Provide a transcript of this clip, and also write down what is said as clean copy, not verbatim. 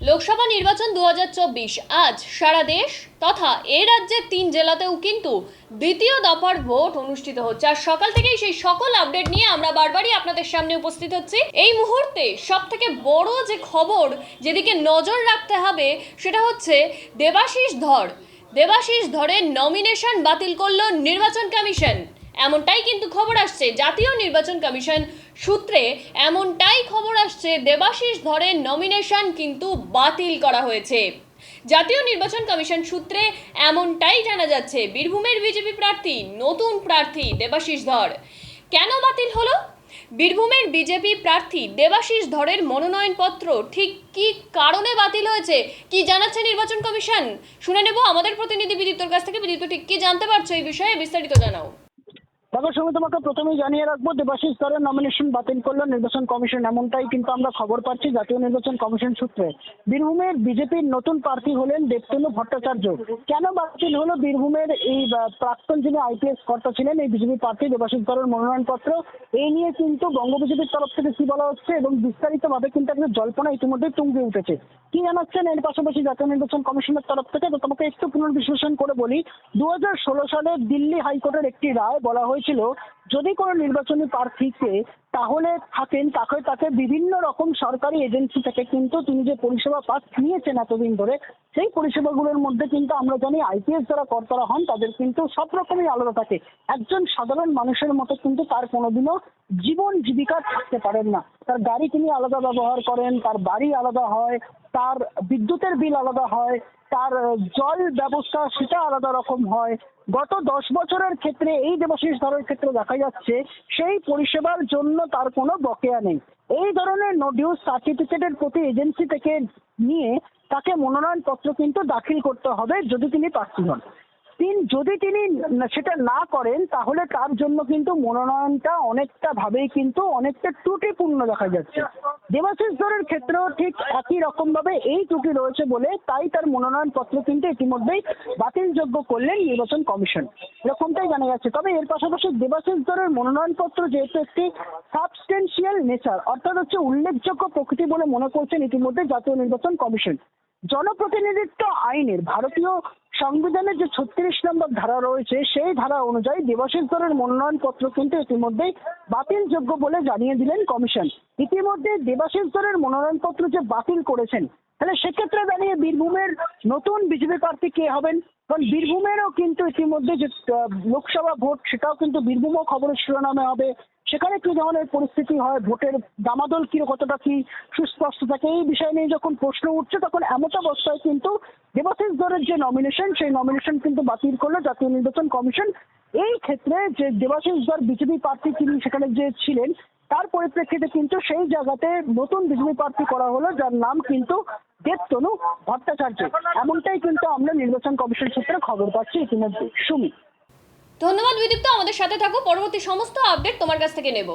লোকসভা নির্বাচন 2024 আজ সারা দেশ তথা এই রাজ্যের 3 জেলাতেও কিন্তু দ্বিতীয় দফার ভোট অনুষ্ঠিত হচ্ছে। আর সকাল থেকেই সেই সকল আপডেট নিয়ে আমরা বারবারই আপনাদের সামনে উপস্থিত হচ্ছি। এই মুহূর্তে সবথেকে বড় যে খবর যেদিকে নজর রাখতে হবে সেটা হচ্ছে দেবাশিস ধরের নমিনেশন বাতিল করলো নির্বাচন কমিশন। এমনটাই কিন্তু খবর আসছে জাতীয় নির্বাচন কমিশন সূত্রে, এমনটাই খবর আসছে দেবাশিস ধরের নমিনেশন কিন্তু বাতিল করা হয়েছে। জাতীয় নির্বাচন কমিশন সূত্রে এমনটাই জানা যাচ্ছে বীরভূমের বিজেপি প্রার্থী, নতুন প্রার্থী দেবাশিস ধর। কেন বাতিল হলো? বীরভূমের বিজেপি প্রার্থী দেবাশিস ধরের মনোনয়নপত্র ঠিক কি কারণে বাতিল হয়েছে, কি জানাচ্ছে নির্বাচন কমিশন, শুনে নেব আমাদের প্রতিনিধি বিদীপ্তর কাছ থেকে। বিদীপ্ত, ঠিক কি জানতে পারছো এই বিষয়ে, বিস্তারিত জানাও। তার সঙ্গে তোমাকে প্রথমেই জানিয়ে রাখবো, দেবাশিস ধরের নমিনেশন বাতিল করলো নির্বাচন কমিশন, এমনটাই কিন্তু আমরা খবর পাচ্ছি জাতীয় নির্বাচন কমিশন সূত্রে। বীরভূমের বিজেপির নতুন প্রার্থী হলেন দেবতনু ভট্টাচার্য। কেন বাতিল হলো বীরভূমের এই প্রাক্তন যিনি আইপিএস কর্তা ছিলেন এই বিজেপি প্রার্থী দেবাশিস ধরের মনোনয়নপত্র, এই নিয়ে কিন্তু বঙ্গ বিজেপির তরফ থেকে কি বলা হচ্ছে এবং বিস্তারিতভাবে কিন্তু একটা জল্পনা ইতিমধ্যে তুঙ্গে উঠেছে। কি জানাচ্ছেন এর পাশাপাশি জাতীয় নির্বাচন কমিশনের তরফ থেকে, তো তোমাকে একটু পুনর্বিশ্লেষণ করে বলি। 2016 সালে দিল্লি হাইকোর্টের একটি রায় বলা হয়েছিল, যদি কোনো নির্বাচনী প্রার্থীকে তাহলে তাকে বিভিন্ন রকম সরকারি এজেন্সি থেকে কিন্তু তিনি যে পরিষেবা নিয়েছেন এতদিন ধরে, সেই পরিষেবাগুলোর মধ্যে কিন্তু আমরা জানি আইপিএস যারা কর্তারা হন তাদের কিন্তু সব রকমই আলাদা থাকে। একজন সাধারণ মানুষের মতো কিন্তু তার কোনোদিনও জীবন জীবিকা থাকতে পারেন না। তার গাড়ি তিনি আলাদা ব্যবহার করেন, তার বাড়ি আলাদা হয়, তার বিদ্যুতের বিল আলাদা হয়, তার জল ব্যবস্থা সেটা আলাদা রকম হয়। গত 10 বছরের ক্ষেত্রে এই দেবাশিস ধরের ক্ষেত্রে দেখা যাচ্ছে সেই পরিষেবার জন্য তার কোনো বকেয়া নেই। এই ধরনের নো ডিউজ সার্টিফিকেটের প্রতি এজেন্সি থেকে নিয়ে তাকে মনোনয়নপত্র কিন্তু দাখিল করতে হবে যদি তিনি প্রার্থী হন। যদি তিনি সেটা না করেন তাহলে তার জন্য কিন্তু মনোনয়নটা অনেকটা ভাবেই কিন্তু অনেকটা ত্রুটিপূর্ণ দেখা যাচ্ছে। দেবাশিস ধরের ক্ষেত্রেও ঠিক একই রকম ভাবে এই ত্রুটি রয়েছে বলে তাই তার মনোনয়নপত্র কিন্তু ইতিমধ্যেই বাতিলযোগ্য করলেন নির্বাচন কমিশন, এরকমটাই জানা যাচ্ছে। তবে এর পাশাপাশি দেবাশিস ধরের মনোনয়নপত্র যেহেতু একটি সাবস্টেন্সিয়াল নেচার, অর্থাৎ হচ্ছে উল্লেখযোগ্য প্রকৃতি বলে মনে করছেন ইতিমধ্যে জাতীয় নির্বাচন কমিশন। জনপ্রতিনিধিত্ব আইনের ভারতীয় সংবিধানের যে 36 নম্বর ধারা রয়েছে সেই ধারা অনুযায়ী দেবাশিস ধরের মনোনয়নপত্র কিন্তু ইতিমধ্যেই বাতিলযোগ্য বলে জানিয়ে দিলেন কমিশন। ইতিমধ্যে দেবাশিস ধরের মনোনয়নপত্র যে বাতিল করেছেন, তাহলে সেক্ষেত্রে দাঁড়িয়ে বীরভূমের নতুন বিজেপি প্রার্থী কে হবেন? কারণ বীরভূমেরও কিন্তু ইতিমধ্যে যে লোকসভা ভোট সেটাও কিন্তু বীরভূমও খবরের শিরোনামে হবে। সেখানে কি ধরনের পরিস্থিতি হয়, ভোটের দামাদল কতটা কি সুস্পষ্ট থাকে, এই বিষয় নিয়ে যখন প্রশ্ন উঠছে তখন এমত অবস্থায় কিন্তু দেবাশিস ধরের যে নমিনেশন সেই নমিনেশন কিন্তু বাতিল করলো জাতীয় নির্বাচন কমিশন। এই ক্ষেত্রে যে দেবাশিস ধর বিজেপি প্রার্থী তিনি সেখানে যে ছিলেন তার পরিপ্রেক্ষিতে কিন্তু সেই জায়গাতে নতুন বিজেপি প্রার্থী করা হলো যার নাম কিন্তু দেবতনু ভট্টাচার্য, এমনটাই কিন্তু আমরা নির্বাচন কমিশন সূত্রে খবর পাচ্ছি ইতিমধ্যে। সুমি, ধন্যবাদ বিদীপ্ত, আমাদের সাথে থাকো, পরবর্তী সমস্ত আপডেট তোমার কাছ থেকে নেব।